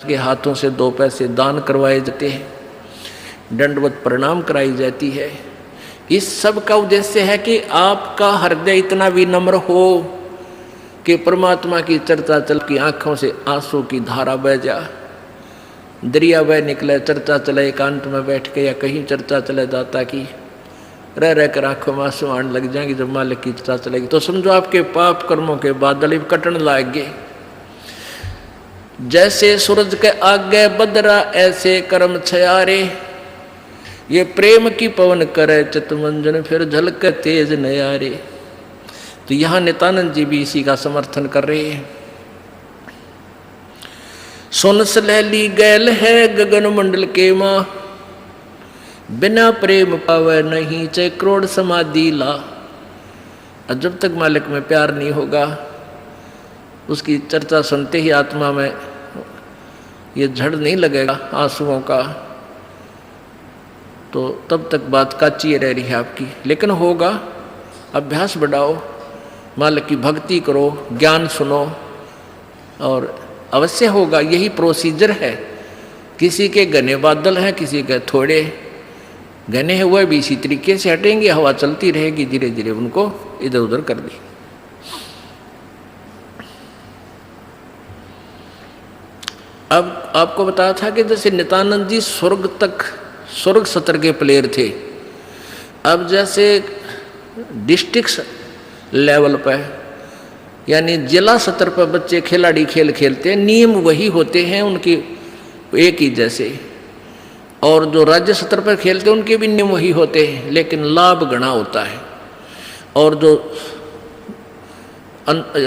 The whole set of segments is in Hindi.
उसके हाथों से 2 पैसे दान करवाए जाते हैं, दंडवत प्रणाम कराई जाती है। इस सब का उद्देश्य है कि आपका हृदय इतना विनम्र हो कि परमात्मा की चर्चा चल की आंखों से आंसू की धारा बह जा, दरिया बह निकले, चर्चा चले एकांत में बैठ के या कहीं चर्चा चले दाता की, रह रह कर आंखों में आंसू आने लग जाएंगे। जब मालिक की चर्चा चलेगी तो समझो आपके पाप कर्मों के बादल कटन लाएंगे। जैसे सूरज के आगे बदरा ऐसे कर्म छयारे, ये प्रेम की पवन करे चितमंजन फिर झलक तेज नयारे। तो यहाँ नित्यानंद जी भी इसी का समर्थन कर रहे हैं। सुन सलहली गैल है गगन मंडल के माँ, बिना प्रेम पावे नहीं चे करोड़ समाधि ला। और जब तक मालिक में प्यार नहीं होगा, उसकी चर्चा सुनते ही आत्मा में ये झड़ नहीं लगेगा आंसुओं का, तो तब तक बात काची रह रही है आपकी। लेकिन होगा, अभ्यास बढ़ाओ, मालिक की भक्ति करो, ज्ञान सुनो, और अवश्य होगा। यही प्रोसीजर है। किसी के घने बादल हैं, किसी के थोड़े घने हैं, वह भी इसी तरीके से हटेंगे। हवा चलती रहेगी, धीरे धीरे उनको इधर उधर कर दी। अब आपको बताया था कि जैसे नित्यानंद जी स्वर्ग सत्र के प्लेयर थे। अब जैसे डिस्ट्रिक्ट लेवल पर यानी जिला स्तर पर बच्चे खिलाड़ी खेल खेलते हैं, नियम वही होते हैं उनकी एक ही जैसे, और जो राज्य स्तर पर खेलते हैं उनके भी नियम वही होते हैं, लेकिन लाभ गणा होता है। और जो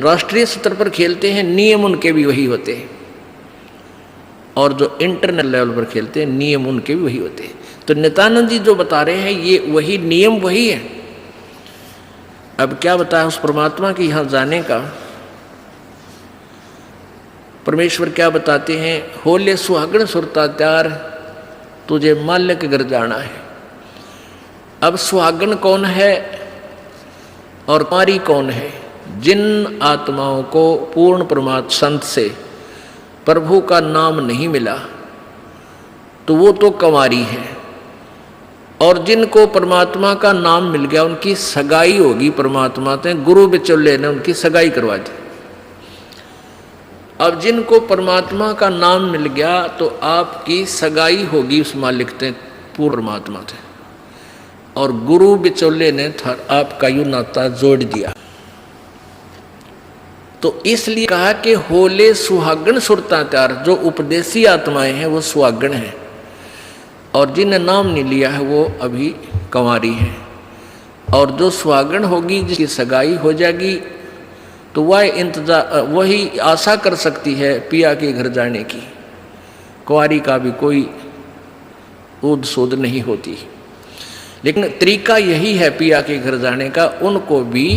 राष्ट्रीय स्तर पर खेलते हैं नियम उनके भी वही होते हैं, और जो इंटरनेशनल लेवल पर खेलते हैं नियम उनके भी वही होते हैं। तो नित्यानंद जी जो बता रहे हैं ये वही नियम वही है। अब क्या बताया उस परमात्मा के यहाँ जाने का। परमेश्वर क्या बताते हैं, होले सुहागण सुरता त्यार तुझे माल्य के घर जाना है। अब सुहागण कौन है और कुंवारी कौन है? जिन आत्माओं को पूर्ण परमात्मा संत से प्रभु का नाम नहीं मिला तो वो तो कंवारी है, और जिनको परमात्मा का नाम मिल गया उनकी सगाई होगी परमात्मा से। गुरु बिचौले ने उनकी सगाई करवा दी। अब जिनको परमात्मा का नाम मिल गया तो आपकी सगाई होगी उस मालिक से, पूर्ण परमात्मा से, और गुरु बिचौले ने आपका यू नाता जोड़ दिया। तो इसलिए कहा कि होले सुहागण सुरता त्यार। जो उपदेशी आत्माएं हैं वो सुहागण हैं, और जिन्हें नाम नहीं लिया है वो अभी कंवारी हैं। और जो सुहागण होगी जिसकी सगाई हो जाएगी तो वह वही आशा कर सकती है पिया के घर जाने की। कुंवारी का भी कोई ऊद सूद नहीं होती, लेकिन तरीका यही है पिया के घर जाने का। उनको भी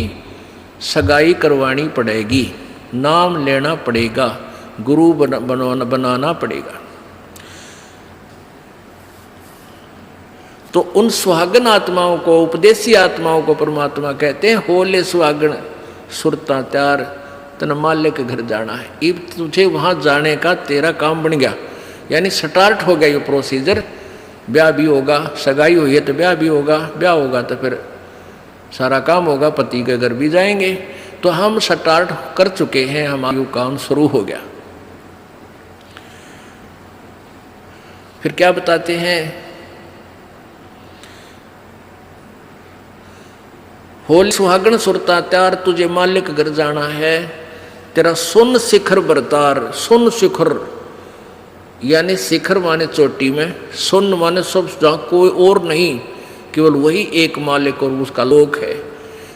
सगाई करवानी पड़ेगी, नाम लेना पड़ेगा, गुरु बनाना पड़ेगा। तो उन सुहागन आत्माओं को, उपदेशी आत्माओं को परमात्मा कहते हैं होले सुहागन सुरता त्यार तन माल्य के घर जाना है। अब तुझे वहां जाने का तेरा काम बन गया, यानी स्टार्ट हो गया ये प्रोसीजर। ब्याह भी होगा, सगाई हुई है तो ब्याह भी होगा, ब्याह होगा तो फिर सारा काम होगा, पति के घर भी जाएंगे। तो हम स्टार्ट कर चुके हैं, हमारा काम शुरू हो गया। फिर क्या बताते हैं, होली सुहागण सुरता त्यार तुझे मालिक घर जाना है। तेरा सुन शिखर बरतार। सुन शिखर यानी शिखर माने चोटी में, सुन माने सब जहाँ कोई और नहीं, केवल वही एक मालिक और उसका लोक है।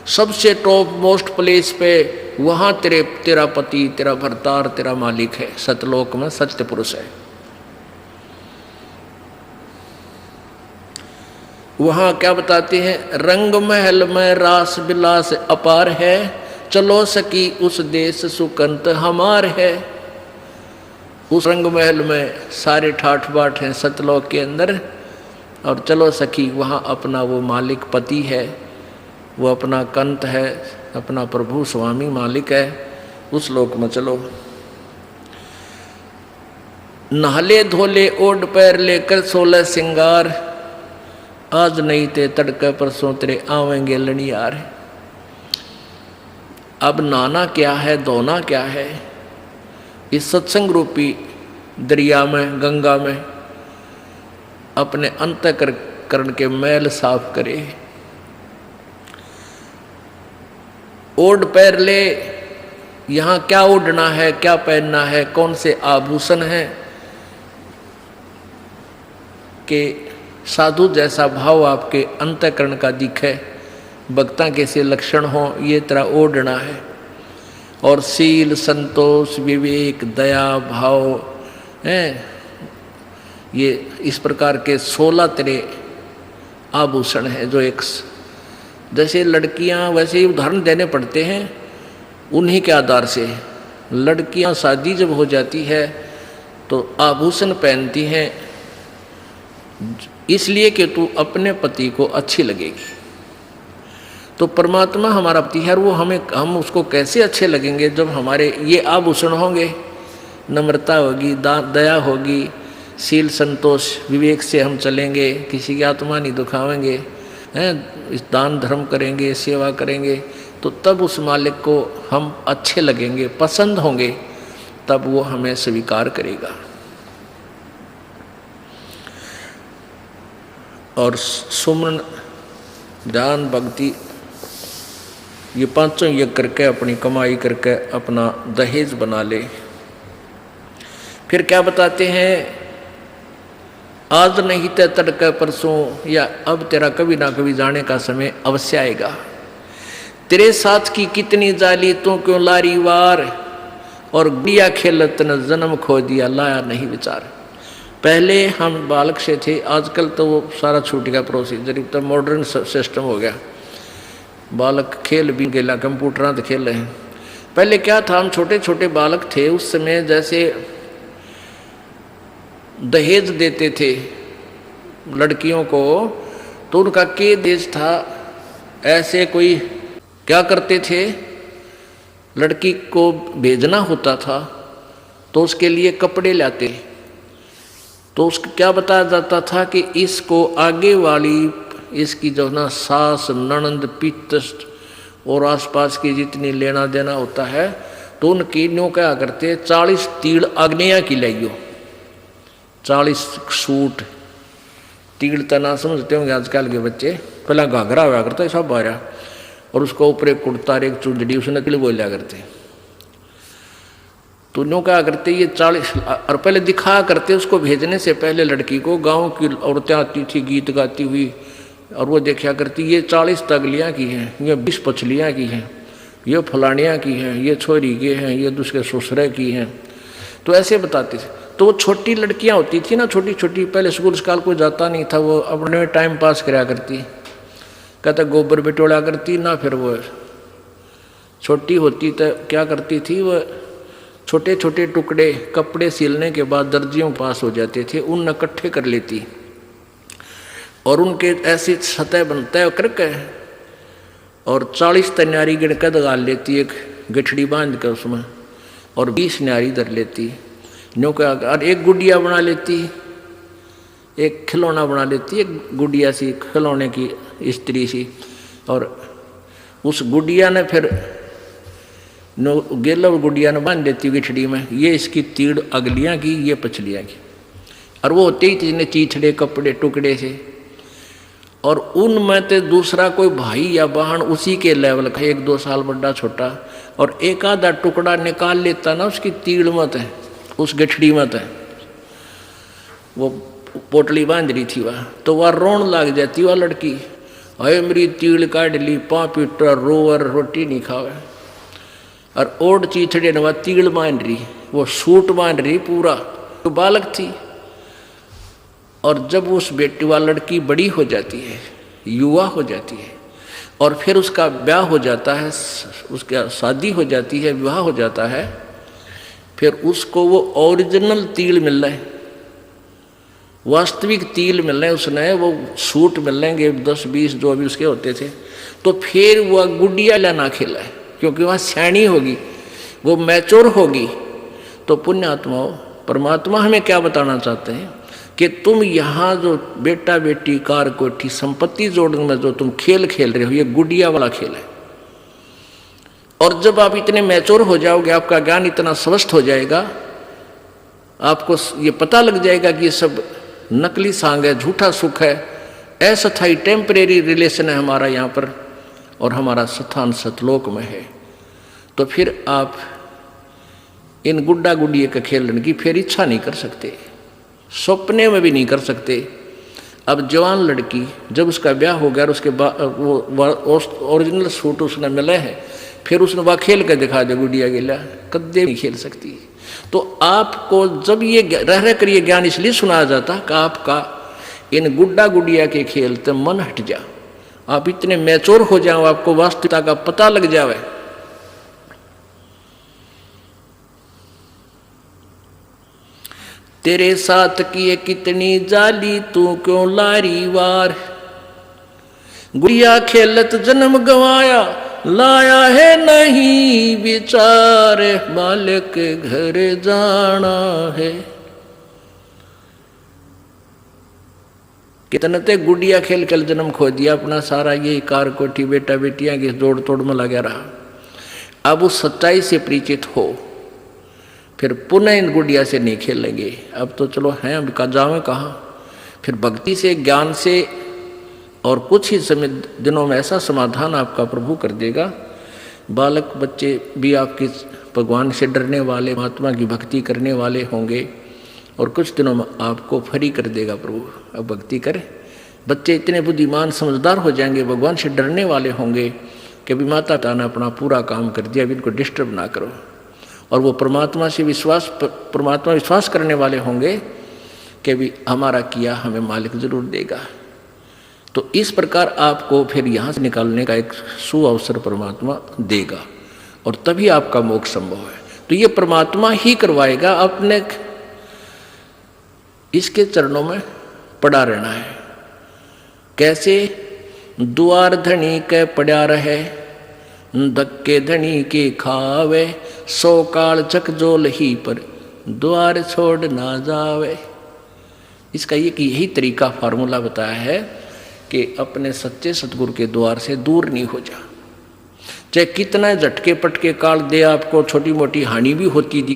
सबसे टॉप मोस्ट प्लेस पे वहाँ तेरा पति, तेरा भरतार, तेरा मालिक है। सतलोक में सत्य पुरुष है। वहाँ क्या बताते हैं, रंग महल में रास बिलास अपार है, चलो सकी उस देश सुकंत हमार है। उस रंग महल में सारे ठाठ बाट हैं सतलोक के अंदर, और चलो सखी वहाँ अपना वो मालिक पति है, वो अपना कंत है, अपना प्रभु स्वामी मालिक है, उस लोक में चलो। नहले धोले ओढ़ पैर लेकर 16 सिंगार, आज नहीं ते तड़के परसों तेरे आवेंगे लड़ियार। अब नहाना क्या है, धोना क्या है, इस सत्संग रूपी दरिया में, गंगा में अपने अंतःकरण के मैल साफ करे। ओढ़ पैर ले, यहाँ क्या ओढ़ना है, क्या पहनना है, कौन से आभूषण हैं कि साधु जैसा भाव आपके अंतःकरण का दिखे, भक्ता के से लक्षण हो, ये तरह ओढ़ना है। और शील, संतोष, विवेक, दया भाव हैं, ये इस प्रकार के 16 तरह आभूषण हैं जो एक जैसे लड़कियां वैसे ही उदाहरण देने पड़ते हैं उन्हीं के आधार से। लड़कियां शादी जब हो जाती है तो आभूषण पहनती हैं इसलिए कि तू अपने पति को अच्छी लगेगी। तो परमात्मा हमारा पति है, वो हम उसको कैसे अच्छे लगेंगे जब हमारे ये आभूषण होंगे, नम्रता होगी, दया होगी, शील, संतोष, विवेक से हम चलेंगे, किसी की आत्मा नहीं दुखावेंगे, हैं, इस दान धर्म करेंगे, सेवा करेंगे, तो तब उस मालिक को हम अच्छे लगेंगे, पसंद होंगे, तब वो हमें स्वीकार करेगा। और सुमन, ध्यान, भक्ति, ये पांचों यज्ञ करके अपनी कमाई करके अपना दहेज बना ले। फिर क्या बताते हैं, आज नहीं ते तड़के परसों, या अब तेरा कभी ना कभी जाने का समय अवश्य आएगा। तेरे साथ की कितनी जाली तू क्यों लारी वार, और गुड़िया खेलत न जन्म खो दिया लाया नहीं विचार। पहले हम बालक से थे, आजकल तो वो सारा छूट गया प्रोसीजर, तो मॉडर्न सिस्टम हो गया, बालक खेल भी गेला, कंप्यूटर तो खेल रहे हैं। पहले क्या था, हम छोटे छोटे बालक थे, उस समय जैसे दहेज देते थे लड़कियों को, तो उनका के देश था, ऐसे कोई क्या करते थे, लड़की को भेजना होता था तो उसके लिए कपड़े लाते, तो उसको क्या बताया जाता था कि इसको आगे वाली इसकी जो ना सास, ननंद, पितृष्ट और आसपास की जितनी लेना देना होता है, तो उनकी न्यों क्या करते, 40 तीड़ अग्निया की लाइयो, 40 सूट, तीड़ तना समझते होंगे आजकल के बच्चे, पहला घाघरा हुआ करता है सब बारह, और उसको ऊपर एक कुर्ता, एक चुंदड़ी, उसने तिल बोलिया करते। तो न्यों क्या करते, ये 40, और पहले दिखाया करते, उसको भेजने से पहले लड़की को गांव की औरतें आती थी गीत गाती हुई, और वो देखा करती, ये 40 तगलियाँ की हैं, ये 20 पछलियाँ की हैं, ये फलानियाँ की हैं, ये छोरी के हैं, ये दूसरे ससुरे की हैं, तो ऐसे बताते थे। तो वो छोटी लड़कियाँ होती थी ना, छोटी छोटी, पहले स्कूल स्काल कोई जाता नहीं था, वो अपने टाइम पास कराया करती, कहता गोबर बिटोड़ा करती ना, फिर वो छोटी होती तो क्या करती थी, वो छोटे छोटे टुकड़े कपड़े सिलने के बाद दर्जियों के पास हो जाते थे, उन इकट्ठे कर लेती और उनके ऐसी सतह बनता करके और 40 तन्यारी गिनकर डाल लेती, एक गठड़ी बांध कर उसमें, और 20 न्यारी धर लेती, न्यों का, और एक गुड़िया बना लेती, एक खिलौना बना लेती, एक गुड़िया सी खिलौने की स्त्री सी, और उस गुड़िया ने फिर गेला गुड़िया ने बांध देती गिठड़ी में, ये इसकी तीड़ अगलियाँ की, ये पछलियाँ की, और वो होते ही जिन्हें चीथड़े कपड़े टुकड़े से, और उनमें तो दूसरा कोई भाई या बहन उसी के लेवल का, 1-2 साल बड़ा छोटा, और एक आधा टुकड़ा निकाल लेता ना उसकी तीड़ मत है, उस गठड़ी मत है, वो पोटली बांध रही थी वह, तो वह रोन लग जाती वह लड़की, अरे मेरी तीड़ काट ली, 5 पीटर रोवर, रोटी नहीं खावे, और ओढ़ चीथड़े ने वह तीड़ बांध रही, वो सूट बांध रही पूरा, तो बालक थी। और जब उस बेटी वाली लड़की बड़ी हो जाती है, युवा हो जाती है, और फिर उसका ब्याह हो जाता है, उसका शादी हो जाती है, विवाह हो जाता है, फिर उसको वो ओरिजिनल तील मिल रहा है, वास्तविक तिल मिल रहे, उसने वो सूट मिल लेंगे 10-20 जो भी उसके होते थे, तो फिर वह गुड़िया लाना खेला है, क्योंकि वह सैनी होगी, वो मैच्योर होगी, तो पुण्यात्माओं परमात्मा हमें क्या बताना चाहते हैं कि तुम यहाँ जो बेटा बेटी कार कोठी संपत्ति जोड़ने में जो तुम खेल खेल रहे हो, ये गुड़िया वाला खेल है। और जब आप इतने मैच्योर हो जाओगे, आपका ज्ञान इतना स्वस्थ हो जाएगा, आपको ये पता लग जाएगा कि ये सब नकली सांग है, झूठा सुख है, अस्थायी टेम्परेरी रिलेशन है हमारा यहाँ पर, और हमारा स्थान सतलोक में है। तो फिर आप इन गुड्डा गुड़िए का खेलने की फिर इच्छा नहीं कर सकते, सपने में भी नहीं कर सकते। अब जवान लड़की जब उसका ब्याह हो गया और उसके बाद वो ओरिजिनल सूट उसने मिले हैं, फिर उसने वह खेल कर दिखा दे गुड़िया गिला, कदे नहीं खेल सकती। तो आपको जब ये रह कर ये ज्ञान इसलिए सुनाया जाता कि आपका इन गुड्डा गुड़िया के खेल से मन हट जा, आप इतने मैच्योर हो जाओ, आपको वास्तविकता का पता लग जावे। तेरे साथ किए कितनी जाली, तू क्यों लारी वार। गुड़िया खेलत जन्म गवाया, लाया है नहीं विचार, मालिक के घर जाना है। कितने ते गुड़िया खेल खेल जन्म खो दिया अपना सारा, ये कार कोठी बेटा बेटियां की जोड़ तोड़ में लगा रहा। अब उस सच्चाई से परिचित हो, फिर पुनः इन गुड़िया से नहीं खेलेंगे। अब तो चलो हैं, अब का जावे कहाँ। फिर भक्ति से, ज्ञान से, और कुछ ही समय दिनों में ऐसा समाधान आपका प्रभु कर देगा। बालक बच्चे भी आपके भगवान से डरने वाले, महात्मा की भक्ति करने वाले होंगे, और कुछ दिनों में आपको फ्री कर देगा प्रभु। अब भक्ति करें, बच्चे इतने बुद्धिमान समझदार हो जाएंगे, भगवान से डरने वाले होंगे कि अभी माता पिता ने अपना पूरा काम कर दिया, अभी इनको डिस्टर्ब ना करो। और वो परमात्मा से विश्वास करने वाले होंगे कि भी हमारा किया हमें मालिक जरूर देगा। तो इस प्रकार आपको फिर यहाँ से निकालने का एक सुअवसर परमात्मा देगा, और तभी आपका मोक्ष संभव है। तो ये परमात्मा ही करवाएगा, अपने इसके चरणों में पड़ा रहना है। कैसे? द्वार धनी के पड़ा रहे, धक्के धनी के खावे, सो काल चकजोल ही पर द्वार छोड़ ना जावे। इसका यही तरीका फार्मूला बताया है कि अपने सच्चे सतगुरु के द्वार से दूर नहीं हो जा। चाहे कितना झटके पटके काल दे आपको, छोटी मोटी हानि भी होती थी,